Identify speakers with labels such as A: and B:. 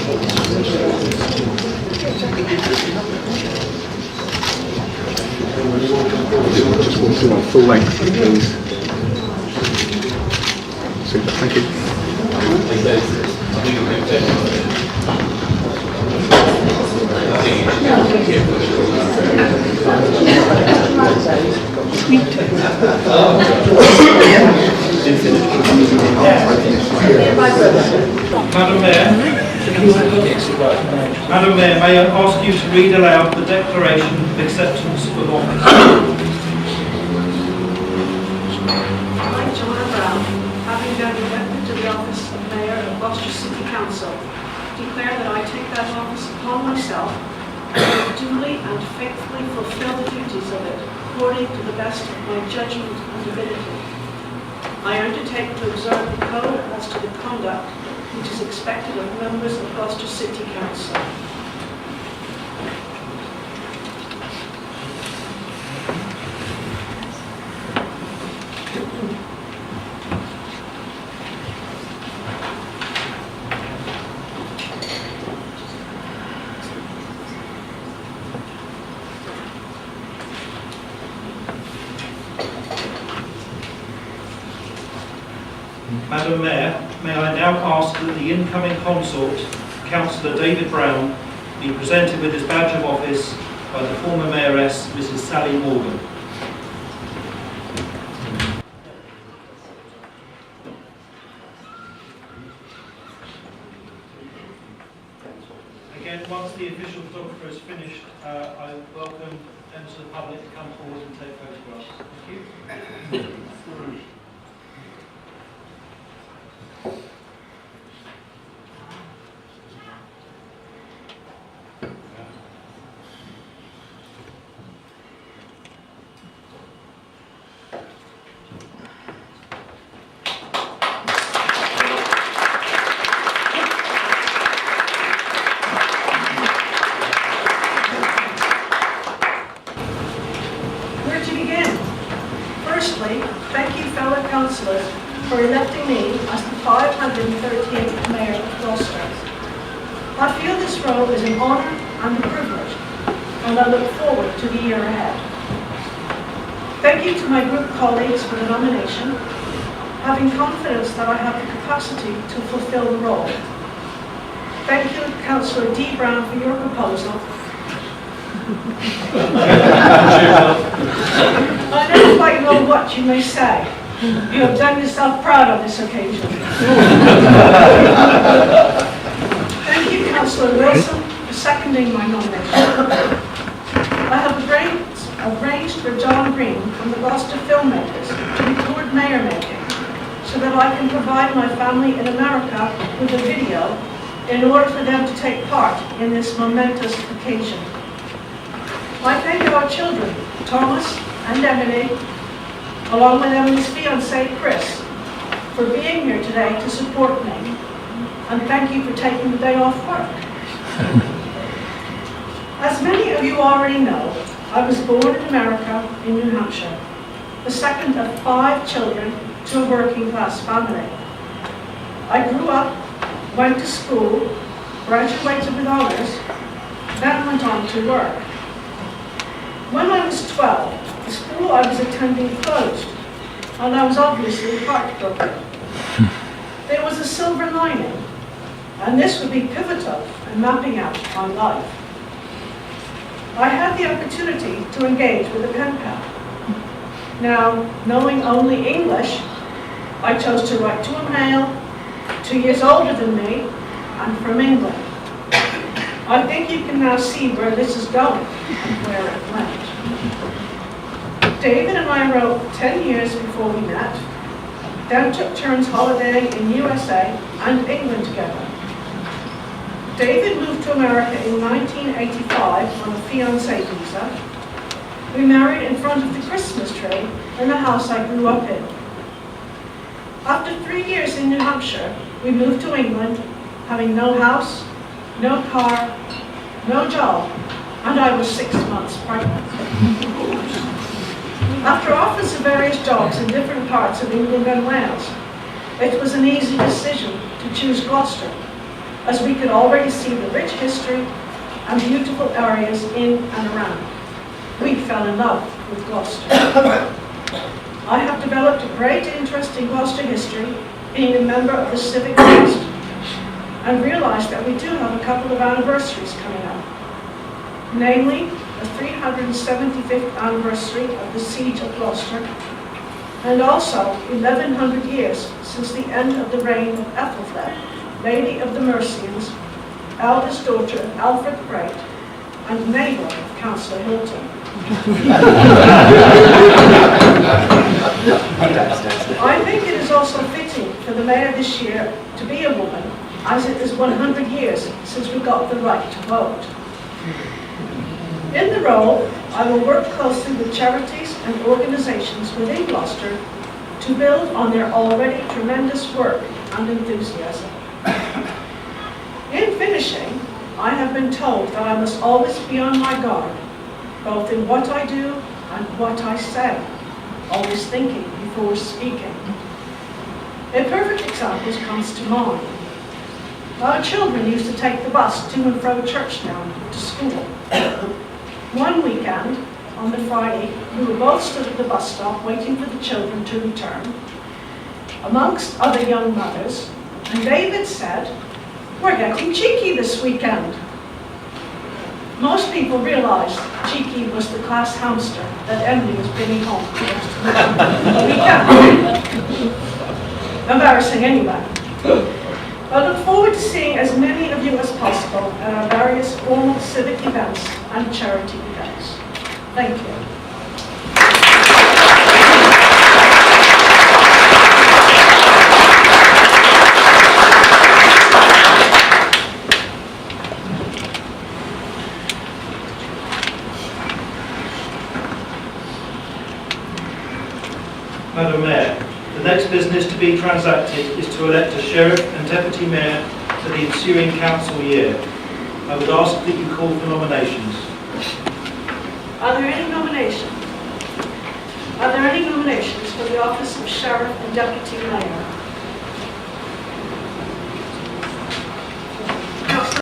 A: Just want to on full length, please. Super, thank you.
B: Madam Mayor, may I ask you to read aloud the declaration of acceptance of office?
C: I, Joanne Brown, having been elected to the office of Mayor of Gloucester City Council, declare that I take that office upon myself and will duly and faithfully fulfill the duties of it according to the best of my judgment and ability. I undertake to observe the code as to the conduct which is expected of members of Gloucester City Council.
B: Madam Mayor, may I now ask that the incoming consort, Councillor David Brown, be presented with his badge of office by the former Mayoress, Mrs. Sally Morgan. Again, once the official photographer is finished, I welcome members of the public to come forward and take photographs. Thank you.
C: Where to begin? Firstly, thank you fellow councillors for electing me as the 538th Mayor of Gloucester. I feel this role is an honour and a privilege, and I look forward to the year ahead. Thank you to my group colleagues for the nomination, having confidence that I have the capacity to fulfil the role. Thank you, Councillor D. Brown, for your proposal. I never quite know what you may say. You have done yourself proud on this occasion. Thank you, Councillor Wilson, for seconding my nomination. I have arranged for John Green from the Gloucester Filmmakers to record mayor making so that I can provide my family in America with a video in order for them to take part in this momentous occasion. I thank our children, Thomas and Emily, along with Emily's fiancé, Chris, for being here today to support me. And thank you for taking the day off work. As many of you already know, I was born in America in New Hampshire, the second of 5 children to a working class family. I grew up, went to school, graduated with honours, then went on to work. When I was 12, the school I was attending closed, and I was obviously heartbroken. There was a silver lining, and this would be pivotal in mapping out my life. I had the opportunity to engage with a pen pal. Now, knowing only English, I chose to write to a male 2 years older than me and from England. I think you can now see where this is going and where it went. David and I wrote 10 years before we met, then took turns holidaying in USA and England together. David moved to America in 1985 on a fiancé visa. We married in front of the Christmas tree in the house I grew up in. After 3 years in New Hampshire, we moved to England, having no house, no car, no job, and I was 6 months pregnant. After offers of various jobs in different parts of England and Wales, it was an easy decision to choose Gloucester. as we could already see the rich history and beautiful areas in and around. We fell in love with Gloucester. I have developed a great interest in Gloucester history, being a member of the Civic Trust, and realized that we do have a couple of anniversaries coming up, namely the 375th anniversary of the Siege of Gloucester, and also 1100 years since the end of the reign of Ethelfled, Lady of the Mercians, eldest daughter of Alfred the Great, and neighbour of Councillor Hilton. I think it is also fitting for the Mayor this year to be a woman, as it is 100 years since we got the right to vote. In the role, I will work closely with charities and organisations within Gloucester to build on their already tremendous work and enthusiasm. In finishing, I have been told that I must always be on my guard, both in what I do and what I say, always thinking before speaking. A perfect example comes to mind. Our children used to take the bus to and from Churchtown to school. One weekend, on the Friday, we were both stood at the bus stop waiting for the children to return, amongst other young mothers, and David said, "We're getting cheeky this weekend." Most people realised Cheeky was the class hamster that Emily was bringing home for the weekend. Embarrassing anyway. I look forward to seeing as many of you as possible at our various formal civic events and charity events. Thank you.
B: Madam Mayor, the next business to be transacted is to elect a sheriff and deputy mayor for the ensuing council year. I would ask that you call for nominations.
C: Are there any nominations? Are there any nominations for the office of sheriff and deputy mayor?